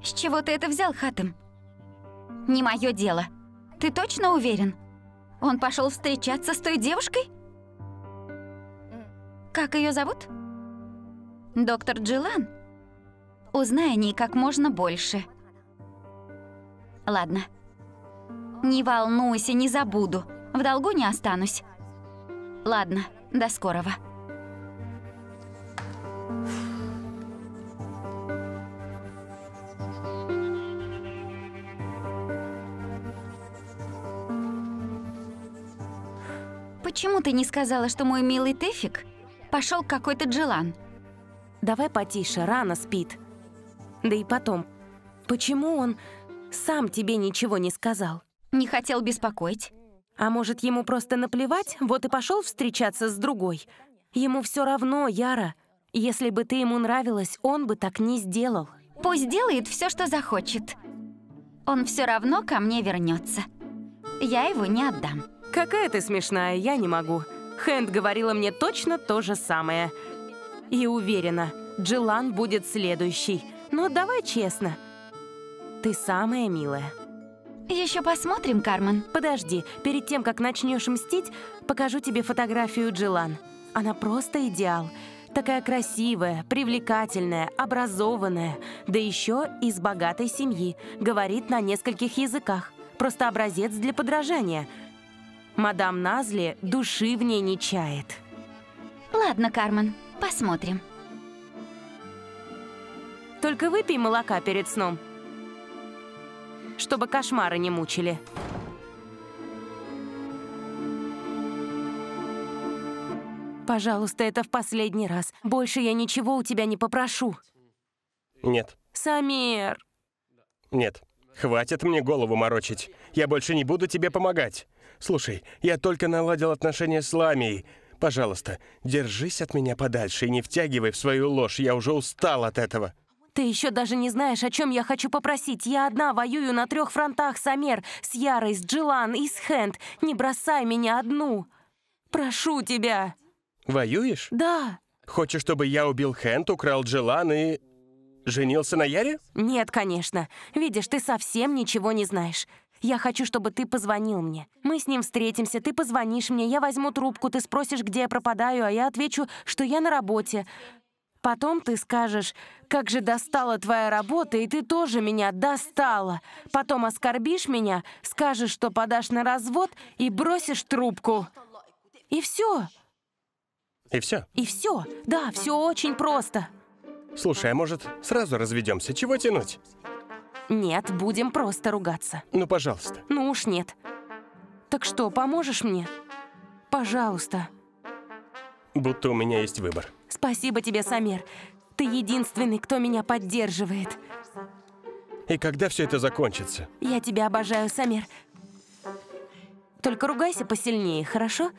С чего ты это взял, Хатем? Не мое дело. Ты точно уверен? Он пошел встречаться с той девушкой? Как ее зовут? Доктор Джилан? Узнай о ней как можно больше. Ладно. Не волнуйся, не забуду. В долгу не останусь. Ладно, до скорого. Почему ты не сказала, что мой милый Тефик пошел к какой-то Джилан? Давай потише, рано спит. Да и потом, почему он сам тебе ничего не сказал? Не хотел беспокоить. А может, ему просто наплевать, вот и пошел встречаться с другой? Ему все равно, Яра. Если бы ты ему нравилась, он бы так не сделал. Пусть делает все, что захочет. Он все равно ко мне вернется. Я его не отдам. Какая ты смешная, я не могу. Хэнд говорила мне точно то же самое. И уверена, Джилан будет следующий. Но давай честно. Ты самая милая. Еще посмотрим, Кармен. Подожди, перед тем, как начнешь мстить, покажу тебе фотографию Джилан. Она просто идеал. Такая красивая, привлекательная, образованная, да еще из богатой семьи. Говорит на нескольких языках. Просто образец для подражания. Мадам Назли души в ней не чает. Ладно, Кармен, посмотрим. Только выпей молока перед сном, чтобы кошмары не мучили. Пожалуйста, это в последний раз. Больше я ничего у тебя не попрошу. Нет. Самир. Нет. Хватит мне голову морочить. Я больше не буду тебе помогать. Слушай, я только наладил отношения с Ламией. Пожалуйста, держись от меня подальше и не втягивай в свою ложь. Я уже устал от этого. Ты еще даже не знаешь, о чем я хочу попросить. Я одна воюю на 3 фронтах, Самир. С Ярой, с Джилан и с Хэнд. Не бросай меня одну. Прошу тебя. Воюешь? Да. Хочешь, чтобы я убил Хэнд, украл Джилан и женился на Яре? Нет, конечно. Видишь, ты совсем ничего не знаешь. Я хочу, чтобы ты позвонил мне. Мы с ним встретимся, ты позвонишь мне, я возьму трубку, ты спросишь, где я пропадаю, а я отвечу, что я на работе. Потом ты скажешь, как же достала твоя работа, и ты тоже меня достала. Потом оскорбишь меня, скажешь, что подашь на развод и бросишь трубку. И все. И все? И все. Да, все очень просто. Слушай, а может, сразу разведемся? Чего тянуть? Нет, будем просто ругаться. Ну, пожалуйста. Ну уж нет. Так что, поможешь мне? Пожалуйста. Будто у меня есть выбор. Спасибо тебе, Самир. Ты единственный, кто меня поддерживает. И когда все это закончится? Я тебя обожаю, Самир. Только ругайся посильнее, хорошо?